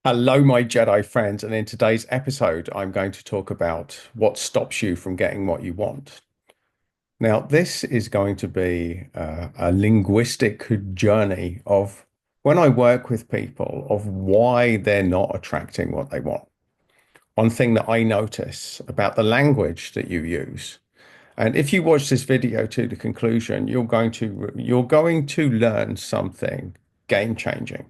Hello, my Jedi friends, and in today's episode, I'm going to talk about what stops you from getting what you want. Now, this is going to be a linguistic journey of when I work with people of why they're not attracting what they want. One thing that I notice about the language that you use, and if you watch this video to the conclusion, you're going to learn something game changing.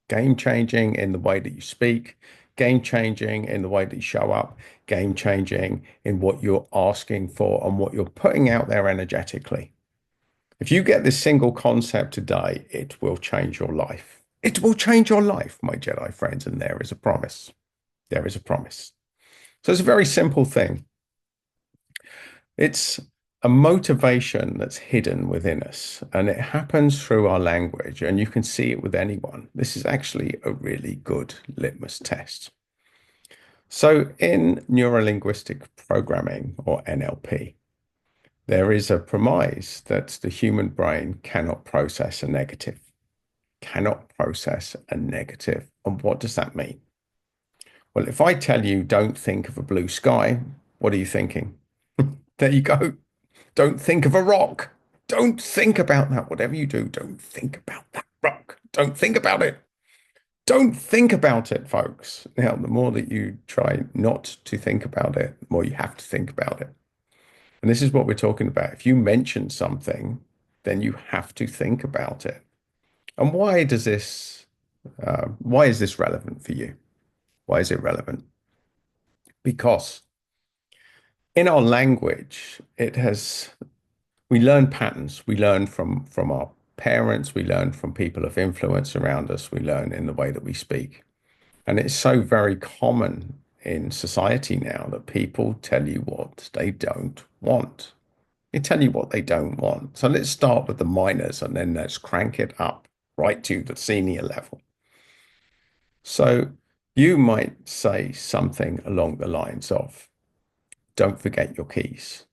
Game changing in the way that you speak, game changing in the way that you show up, game changing in what you're asking for and what you're putting out there energetically. If you get this single concept today, it will change your life. It will change your life, my Jedi friends, and there is a promise. There is a promise. So it's a very simple thing. It's a motivation that's hidden within us, and it happens through our language, and you can see it with anyone. This is actually a really good litmus test. So, in neuro-linguistic programming or NLP, there is a premise that the human brain cannot process a negative, cannot process a negative. And what does that mean? Well, if I tell you don't think of a blue sky, what are you thinking? There you go. Don't think of a rock. Don't think about that. Whatever you do, don't think about that rock. Don't think about it. Don't think about it, folks. Now, the more that you try not to think about it, the more you have to think about it. And this is what we're talking about. If you mention something, then you have to think about it. And why is this relevant for you? Why is it relevant? Because in our language, we learn patterns. We learn from our parents. We learn from people of influence around us. We learn in the way that we speak. And it's so very common in society now that people tell you what they don't want. They tell you what they don't want. So let's start with the minors and then let's crank it up right to the senior level. So you might say something along the lines of, don't forget your keys.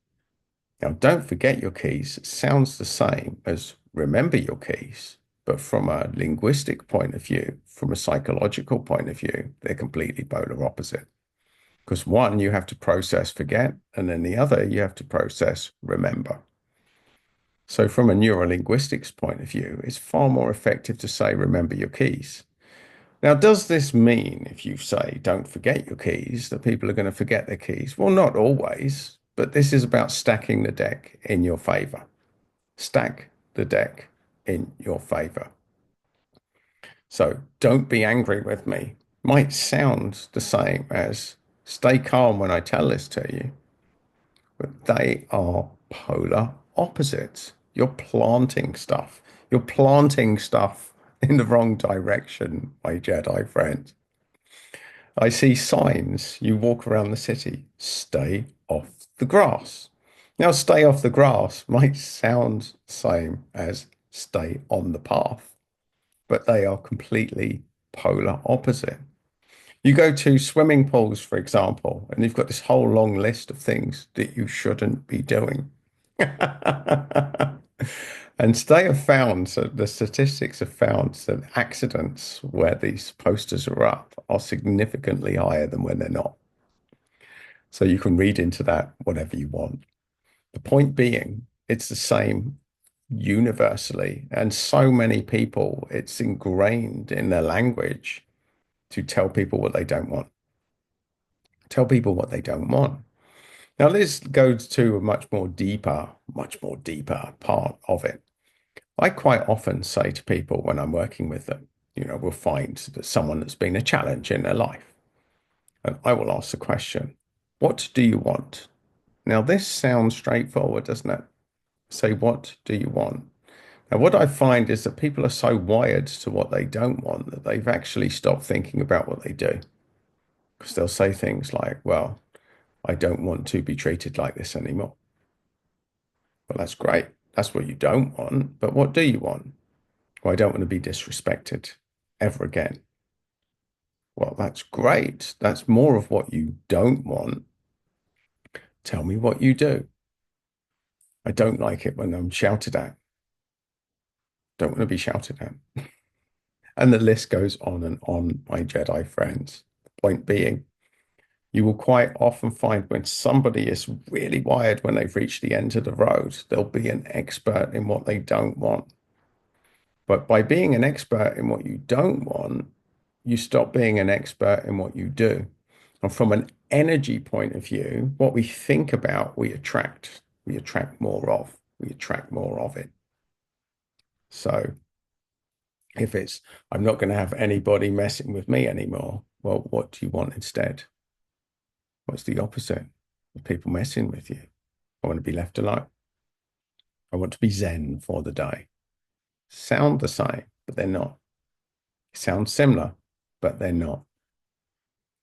Now, don't forget your keys sounds the same as remember your keys, but from a linguistic point of view, from a psychological point of view, they're completely polar opposite. Because one, you have to process forget, and then the other, you have to process remember. So, from a neuro-linguistics point of view, it's far more effective to say remember your keys. Now, does this mean if you say don't forget your keys, that people are going to forget their keys? Well, not always, but this is about stacking the deck in your favor. Stack the deck in your favor. So don't be angry with me. Might sound the same as stay calm when I tell this to you, but they are polar opposites. You're planting stuff. You're planting stuff in the wrong direction, my Jedi friends. I see signs. You walk around the city, stay off the grass. Now, stay off the grass might sound the same as stay on the path, but they are completely polar opposite. You go to swimming pools, for example, and you've got this whole long list of things that you shouldn't be doing. And they have found, so the statistics have found that accidents where these posters are up are significantly higher than when they're not. So you can read into that whatever you want. The point being, it's the same universally, and so many people, it's ingrained in their language to tell people what they don't want. Tell people what they don't want. Now let's go to a much more deeper part of it. I quite often say to people when I'm working with them, we'll find that someone that's been a challenge in their life. And I will ask the question, what do you want? Now, this sounds straightforward, doesn't it? Say, what do you want? Now, what I find is that people are so wired to what they don't want that they've actually stopped thinking about what they do. Because they'll say things like, well, I don't want to be treated like this anymore. Well, that's great. That's what you don't want. But what do you want? Well, I don't want to be disrespected ever again. Well, that's great. That's more of what you don't want. Tell me what you do. I don't like it when I'm shouted at. Don't want to be shouted at. And the list goes on and on, my Jedi friends. Point being, you will quite often find when somebody is really wired when they've reached the end of the road, they'll be an expert in what they don't want. But by being an expert in what you don't want, you stop being an expert in what you do. And from an energy point of view, what we think about, we attract. We attract more of. We attract more of it. So if it's, I'm not going to have anybody messing with me anymore, well, what do you want instead? What's the opposite of people messing with you? I want to be left alone. I want to be Zen for the day. Sound the same, but they're not. Sound similar, but they're not.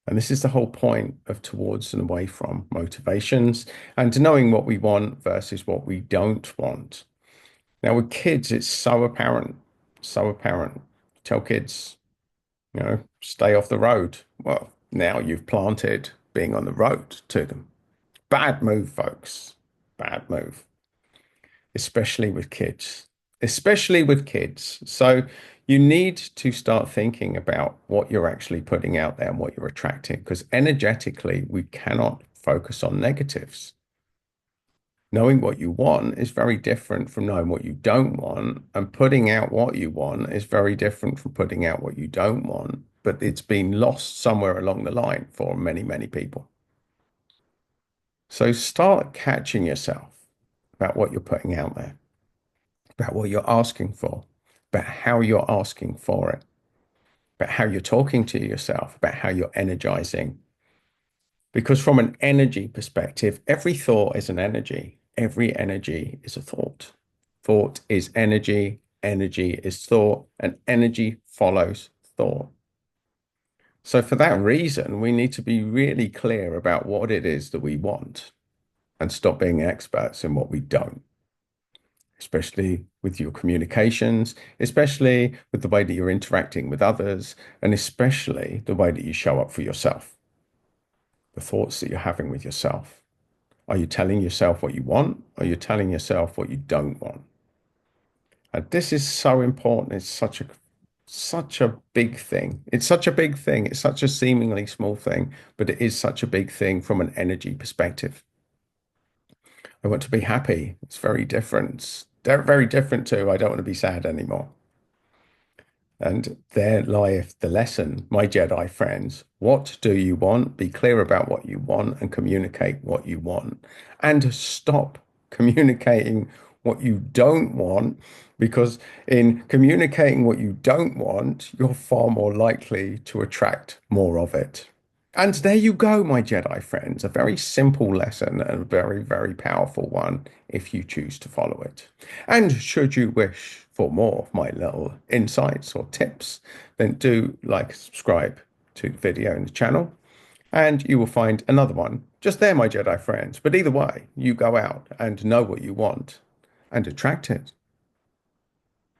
And this is the whole point of towards and away from motivations and knowing what we want versus what we don't want. Now, with kids, it's so apparent, so apparent. Tell kids, stay off the road. Well, now you've planted being on the road to them. Bad move, folks. Bad move, especially with kids, especially with kids. So you need to start thinking about what you're actually putting out there and what you're attracting, because energetically, we cannot focus on negatives. Knowing what you want is very different from knowing what you don't want, and putting out what you want is very different from putting out what you don't want. But it's been lost somewhere along the line for many, many people. So start catching yourself about what you're putting out there, about what you're asking for, about how you're asking for it, about how you're talking to yourself, about how you're energizing. Because from an energy perspective, every thought is an energy. Every energy is a thought. Thought is energy. Energy is thought, and energy follows thought. So for that reason, we need to be really clear about what it is that we want and stop being experts in what we don't, especially with your communications, especially with the way that you're interacting with others, and especially the way that you show up for yourself, the thoughts that you're having with yourself. Are you telling yourself what you want? Or are you telling yourself what you don't want? And this is so important. It's such a big thing. It's such a big thing. It's such a seemingly small thing, but it is such a big thing from an energy perspective. I want to be happy. It's very different. They're very different too. I don't want to be sad anymore. And there lieth the lesson, my Jedi friends. What do you want? Be clear about what you want and communicate what you want. And stop communicating what you don't want, because in communicating what you don't want, you're far more likely to attract more of it. And there you go, my Jedi friends. A very simple lesson and a very, very powerful one if you choose to follow it. And should you wish for more of my little insights or tips, then do like, subscribe to the video and the channel, and you will find another one just there, my Jedi friends. But either way, you go out and know what you want and attract it.